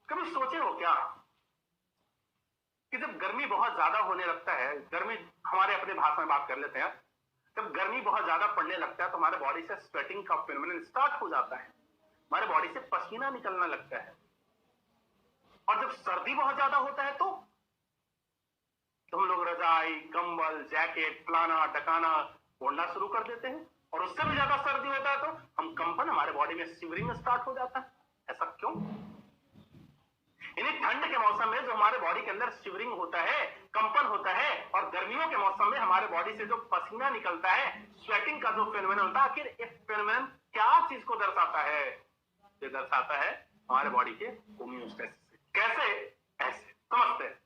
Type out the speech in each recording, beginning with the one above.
कभी सोचे हो क्या कि जब गर्मी बहुत ज्यादा होने लगता है, गर्मी हमारे अपने भाषा में बात कर लेते हैं, जब गर्मी बहुत ज्यादा पड़ने लगता है तो हमारे बॉडी से स्वेटिंग का फिनोमेनन स्टार्ट हो जाता है, हमारे बॉडी से पसीना निकलने लगता है। और जब सर्दी बहुत ज्यादा होता है तो हम लोग रजाई, कंबल, जैकेट, फलाना डकाना ओढ़ना शुरू कर देते हैं। और उससे भी ज्यादा सर्दी होता है तो हम कंपन, हमारे बॉडी में शिवरिंग स्टार्ट हो जाता है। ऐसा क्यों? यानी ठंड के मौसम में जो हमारे बॉडी के अंदर शिवरिंग होता है, कंपन होता है, और गर्मियों के मौसम में हमारे बॉडी से जो पसीना निकलता है, स्वेटिंग का जो फेनोमेनन होता है, आखिर इस फेनोमेनन क्या चीज को दर्शाता है? ये दर्शाता है हमारे बॉडी के होम्योस्टेसिस। कैसे? ऐसे समझते हैं।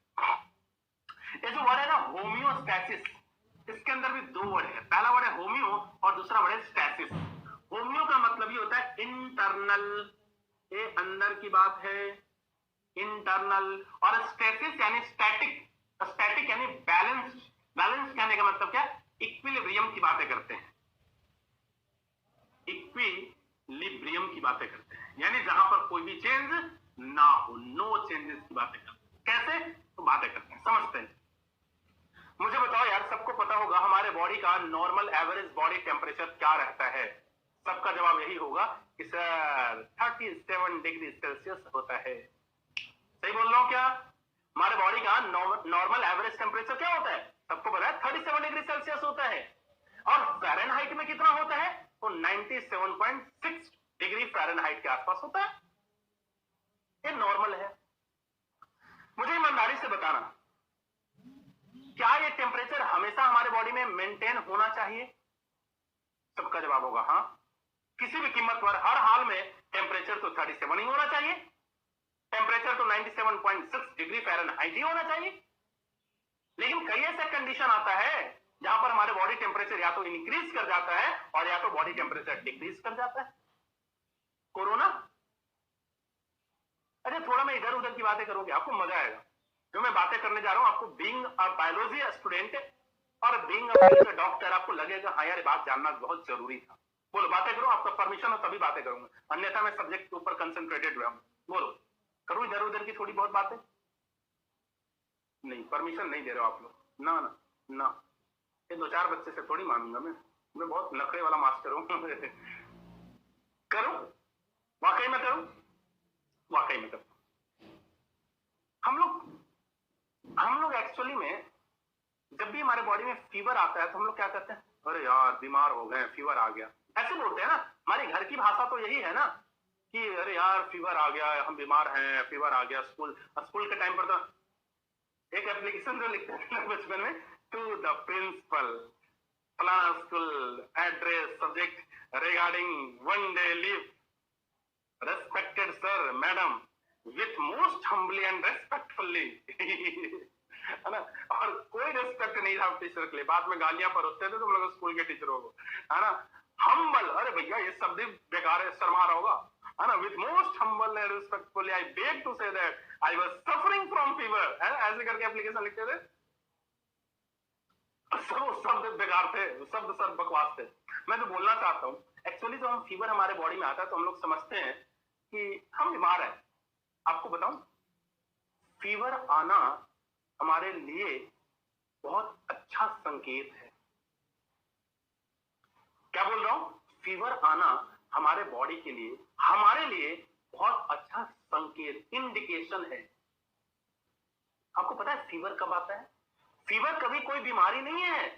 ये जो वर्ड है ना होम्योस्टेसिस, इसके अंदर भी दो वर्ड है। पहला वर्ड है होम्यो और दूसरा वर्ड है स्टेसिस। होम्यो का मतलब ये होता है इंटरनल, ये अंदर की बात है, इंटरनल। और स्टेसिस यानी स्टैटिक, स्टैटिक यानी बैलेंस। बैलेंस कहने का मतलब क्या? इक्विलिब्रियम की बातें करते हैं, इक्विलिब्रियम की बातें करते हैं, यानी जहां पर कोई भी चेंज ना हो, नो चेंजेस की बातें करते हैं। कैसे? तो बातें करते हैं, समझते हैं। मुझे बताओ यार, सबको पता होगा हमारे बॉडी का नॉर्मल एवरेज बॉडी टेम्परेचर क्या रहता है? सबका जवाब यही होगा कि सर 37 डिग्री सेल्सियस होता है। सही बोल रहा हूं क्या? हमारे बॉडी का नॉर्मल एवरेज टेम्परेचर क्या होता है? सबको पता है 37 डिग्री सेल्सियस होता है। और फ़ारेनहाइट में कितना होता है? तो 97.6 डिग्री फ़ारेनहाइट के आसपास होता है। ये नॉर्मल है। मुझे ईमानदारी से बताना, क्या ये टेम्परेचर हमेशा हमारे बॉडी में मेंटेन होना चाहिए? सबका जवाब होगा हाँ। किसी भी कीमत पर हर हाल में टेम्परेचर तो 37 ही होना चाहिए, टेम्परेचर तो 97.6 डिग्री फ़ारेनहाइट ही होना चाहिए। लेकिन कई ऐसा कंडीशन आता है जहां पर हमारे बॉडी टेम्परेचर या तो इंक्रीज कर जाता है और या तो बॉडी टेम्परेचर डिक्रीज कर जाता है। कोरोना, अरे थोड़ा मैं इधर उधर की बातें करूंगी, आपको मजा आएगा। जो मैं बातें करने जा रहा हूं, आपको बीइंग अ बायोलॉजी स्टूडेंट और बीइंग अ डॉक्टर आपको लगेगा हाँ यार ये बात जानना बहुत जरूरी था। बोलो, बातें करो, आपका परमिशन हो तभी बातें करूंगा, अन्यथा मैं सब्जेक्ट के ऊपर कंसंट्रेटेड रहूंगा। बोलो, करूं इधर उधर की थोड़ी बहुत बातें? नहीं, परमिशन नहीं दे रहे हो आप लोग। ना ना ना, ये दो चार बच्चे से थोड़ी मानूंगा मैं बहुत नखरे वाला मास्टर हूं। करूं? वाकई में करूं? वाकई में करूं। हम लोग एक्चुअली में जब भी हमारे बॉडी में फीवर आता है तो हम लोग क्या करते हैं? अरे यार बीमार हो गए, फीवर आ गया, ऐसे बोलते हैं ना। हमारी घर की भाषा तो यही है ना कि अरे यार फीवर आ गया, हम बीमार हैं, फीवर आ गया। स्कूल के टाइम पर तो एक एप्लीकेशन जो लिखते थे बचपन में, टू द प्रिंसिपल, फलाना school, address, subject regarding one day leave, respected sir madam, with most humbly and respectfully. है ना? और कोई रेस्पेक्ट नहीं था टीचर के लिए, बाद में गालियां परोसते थे तुम लोग स्कूल के टीचरों को, है ना? हम्बल, अरे भैया ये शब्द बेकार है, शर्मा रहा होगा, है ना? With most humble and respectfully I beg to say that I was suffering from fever, है ना? ऐसे करके एप्लीकेशन लिखते थे। शब्द बेकार थे, शब्द सब बकवास थे। मैं जो बोलना चाहता हूँ, एक्चुअली जब हम फीवर हमारे बॉडी में आता है तो हम लोग समझते हैं कि हम बीमार हैं। आपको बताऊं, फीवर आना हमारे लिए बहुत अच्छा संकेत है। क्या बोल रहा हूं? फीवर आना हमारे बॉडी के लिए, हमारे लिए बहुत अच्छा संकेत, इंडिकेशन है। आपको पता है फीवर कब आता है? फीवर कभी कोई बीमारी नहीं है।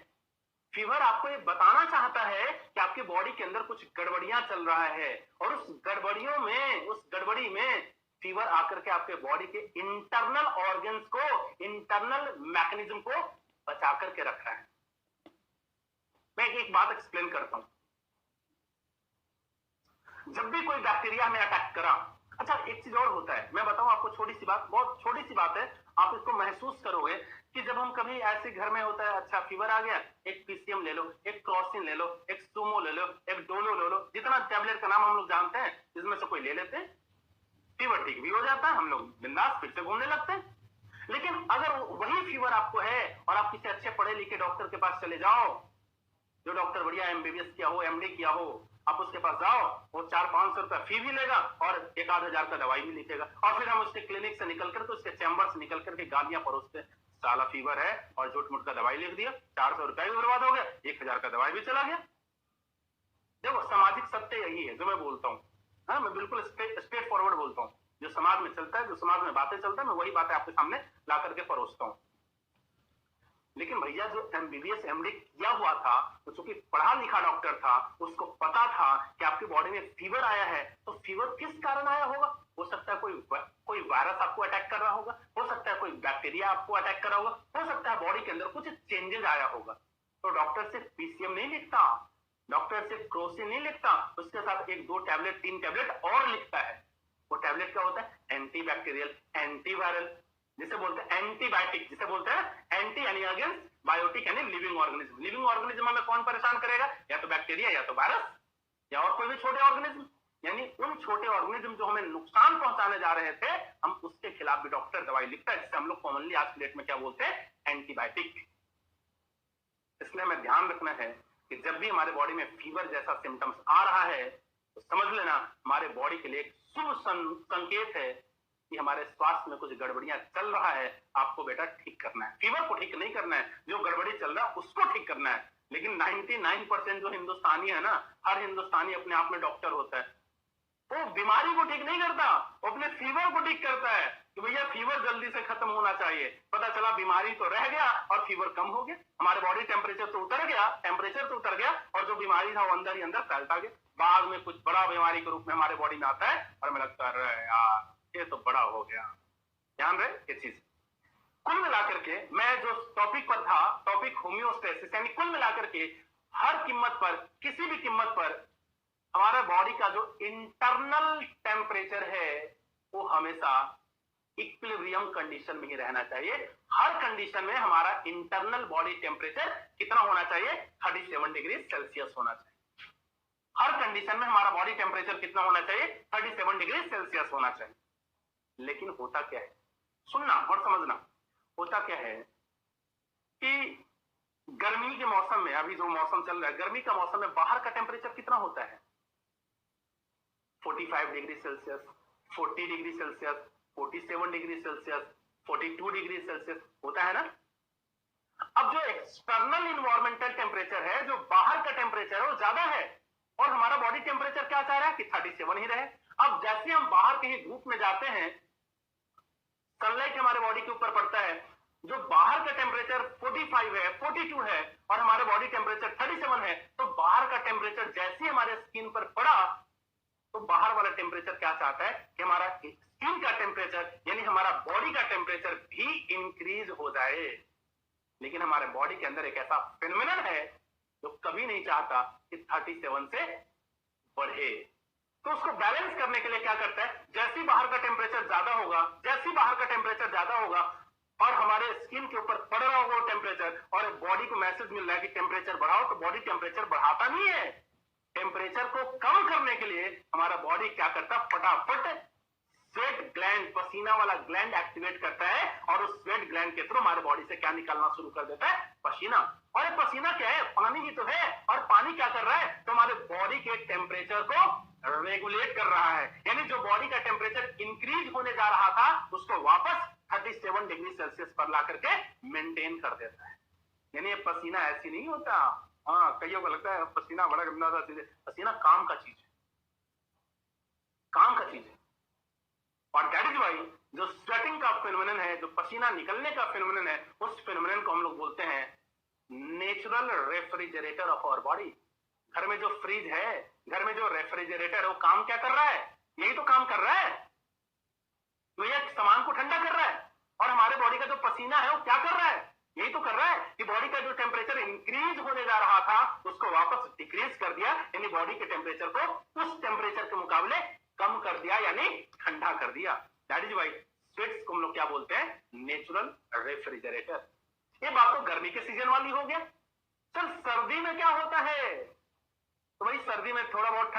फीवर आपको ये बताना चाहता है कि आपकी बॉडी के अंदर कुछ गड़बड़ियां चल रहा है, और उस गड़बड़ी में फीवर आकर के आपके बॉडी के इंटरनल ऑर्गन्स को, इंटरनल मैकेनिज्म को बचा करके रख रहा है। मैं एक बात एक्सप्लेन करता हूं। जब भी कोई बैक्टीरिया हमें अटैक करा, अच्छा एक चीज और होता है, मैं बताऊं आपको, छोटी सी बात, बहुत छोटी सी बात है, आप इसको महसूस करोगे कि जब हम कभी ऐसे घर में होता है, अच्छा फीवर आ गया, एक पीसीएम ले लो, एक क्रॉसिन ले लो, एक सूमो ले लो, एक डोलो ले लो, जितना टैबलेट का नाम हम लोग जानते हैं इसमें से कोई ले लेते हैं, फीवर ठीक भी हो जाता है, हम लोग बिंदास फिर से घूमने लगते हैं। लेकिन अगर वही फीवर आपको है और आप किसी अच्छे पढ़े लिखे डॉक्टर के पास चले जाओ, जो डॉक्टर बढ़िया एमबीबीएस किया हो, एमडी किया हो, आप उसके पास जाओ, वो 400-500 रुपया फी भी लेगा और 1,000 का दवाई भी लिखेगा, और फिर हम उसके क्लिनिक से निकल करके, उसके चैम्बर से निकल करके गालियां परोसते, साला फीवर है और झूठ मूठ का दवाई लिख दिया, 400 रुपया भी बर्बाद हो गया, 1,000 का दवाई भी चला गया। देखो सामाजिक सत्य यही है जो मैं बोलता हूँ, हाँ मैं बिल्कुल स्ट्रेट फॉरवर्ड बोलता हूँ, जो समाज में चलता है, जो समाज में बातें चलता है, मैं वही बातें आपके सामने ला करके परोसता हूँ। लेकिन भैया जो एमबीबीएस एमडी किया हुआ था, तो चूंकि पढ़ा लिखा डॉक्टर था, उसको पता था कि आपकी बॉडी में फीवर आया है, तो फीवर किस कारण आया होगा? हो सकता है कोई वायरस आपको अटैक कर रहा होगा, हो सकता है कोई बैक्टीरिया आपको अटैक कर रहा होगा, हो सकता है बॉडी के अंदर कुछ चेंजेस आया होगा। तो डॉक्टर सिर्फ पीसीएम नहीं लिखता, डॉक्टर सिर्फ क्रोसिन नहीं लिखता, उसके साथ 1-2 टैबलेट 3 टैबलेट और लिखता है। वो टैबलेट क्या होता है? एंटीबैक्टीरियल, एंटीवायरल, जिसे बोलते हैं एंटीबायोटिक, जिसे बोलते हैं एंटी यानी अगेंस्ट, बायोटिक यानी लिविंग ऑर्गेनिज्म। लिविंग ऑर्गेनिज्म में कौन परेशान करेगा? या तो बैक्टीरिया, या तो वायरस, या और कोई भी छोटे ऑर्गेनिज्म। यानी उन छोटे ऑर्गेनिज्म जो हमें नुकसान पहुंचाने जा रहे थे, हम उसके खिलाफ भी डॉक्टर दवाई लिखता है, जिसे हम लोग कॉमनली आज की डेट में क्या बोलते हैं? एंटीबायोटिक। इसलिए हमें ध्यान रखना है कि जब भी हमारे बॉडी में फीवर जैसा सिम्टम्स आ रहा है, तो समझ लेना हमारे बॉडी के लिए एक शुभ संकेत है कि हमारे स्वास्थ्य में कुछ गड़बड़ियां चल रहा है, आपको बेटा ठीक करना है। फीवर को ठीक नहीं करना है, जो गड़बड़ी चल रहा है उसको ठीक करना है। लेकिन 99% जो हिंदुस्तानी है ना, हर हिंदुस्तानी अपने आप में डॉक्टर होता है, वो बीमारी को ठीक नहीं करता, वो अपने फीवर को ठीक करता है कि भैया फीवर जल्दी से खत्म होना चाहिए। पता चला बीमारी तो रह गया और फीवर कम हो गया, हमारे बॉडी टेम्परेचर तो उतर गया, और जो बीमारी था वो अंदर ही अंदर फैलता गया। बाद में कुछ बड़ा बीमारी के रूप में हमारे बॉडी में आता है और हमें लगता है यार ये तो बड़ा हो गया। ध्यान रहे ये चीज। कुल मिलाकर के मैं जो टॉपिक पर था, टॉपिक होम्योस्टेसिस, यानी कुल मिलाकर के हर कीमत पर, किसी भी कीमत पर हमारा बॉडी का जो इंटरनल टेम्परेचर है वो हमेशा इक्विलिब्रियम कंडीशन में ही रहना चाहिए। हर कंडीशन में हमारा इंटरनल बॉडी टेम्परेचर कितना होना चाहिए? 37 डिग्री सेल्सियस होना चाहिए। हर कंडीशन में हमारा बॉडी टेम्परेचर कितना होना चाहिए? 37 डिग्री सेल्सियस होना चाहिए। लेकिन होता क्या है, सुनना और समझना, होता क्या है कि गर्मी के मौसम में, अभी जो मौसम चल रहा है, गर्मी का मौसम में बाहर का टेम्परेचर कितना होता है? 45 degree Celsius, 40 degree Celsius, 47 degree Celsius, 42 degree Celsius होता है ना। अब जो एक्सटर्नल इन्वायरमेंटल टेम्परेचर है, जो बाहर का टेम्परेचर है, वो ज्यादा है, और हमारा बॉडी टेम्परेचर क्या चाह रहा है कि 37 ही रहे। अब जैसे हम बाहर कहीं धूप में जाते हैं, सनलाइट हमारे बॉडी के ऊपर पड़ता है, जो बाहर का टेम्परेचर 45 है, 42 है, और हमारे बॉडी टेम्परेचर 37 है, तो बाहर का टेम्परेचर जैसे हमारे स्किन पर पड़ा, तो बाहर वाला टेम्परेचर क्या चाहता है कि हमारा स्किन का टेम्परेचर यानी हमारा बॉडी का टेम्परेचर भी इंक्रीज हो जाए। लेकिन हमारे बॉडी के अंदर एक ऐसा फिनोमेनन है जो कभी नहीं चाहता कि 37 से बढ़े। तो उसको बैलेंस करने के लिए क्या करता है, जैसे बाहर का टेम्परेचर ज्यादा होगा, और हमारे स्किन के ऊपर पड़ रहा होगा टेम्परेचर, और बॉडी को मैसेज मिल रहा है कि टेम्परेचर बढ़ाओ, तो बॉडी टेम्परेचर बढ़ाता नहीं है। टेम्परेचर को कम करने के लिए हमारा बॉडी क्या करता है, फटाफट स्वेट ग्लैंड, पसीना वाला ग्लैंड एक्टिवेट करता है, और उस स्वेट ग्लैंड के थ्रू हमारे बॉडी से क्या निकालना शुरू कर देता है? पसीना। और ये पसीना क्या है? पानी ही तो है। और पानी क्या कर रहा है? तो हमारे बॉडी के टेम्परेचर को रेगुलेट कर रहा है। यानी जो बॉडी का टेम्परेचर इंक्रीज होने जा रहा था, उसको वापस 37 डिग्री सेल्सियस पर ला करके मेंटेन कर देता है। यानी ये पसीना ऐसी नहीं होता। हाँ, कईयों को लगता है पसीना बड़ा गंदा सा चीज है। पसीना काम का चीज है, काम का चीज है। और दैट इज वाई जो स्वेटिंग का फिनोमेनन है, जो पसीना निकलने का फिनोमेनन है, उस फिनोमेनन को हम लोग बोलते हैं natural refrigerator of our body. घर में जो फ्रिज है, घर में जो रेफ्रिजरेटर है, वो काम क्या कर रहा है? यही तो काम कर रहा है, तो ये सामान को ठंडा कर रहा है। और हमारे बॉडी का जो पसीना है वो क्या कर रहा है? यही तो कर रहा है कि बॉडी का जो टेम्परेचर इंक्रीज होने जा रहा था, उसको वापस डिक्रीज कर दिया, यानी बॉडी के टेम्परेचर को उस टेम्परेचर के मुकाबले कम कर दिया, यानी ठंडा कर दिया। दैट इज वाई स्वेट्स को हम लोग क्या बोलते हैं? Natural refrigerator. ये बात तो गर्मी के सीजन वाली हो गया। चल सर्दी में क्या होता है? तो भाई सर्दी में थोड़ा बहुत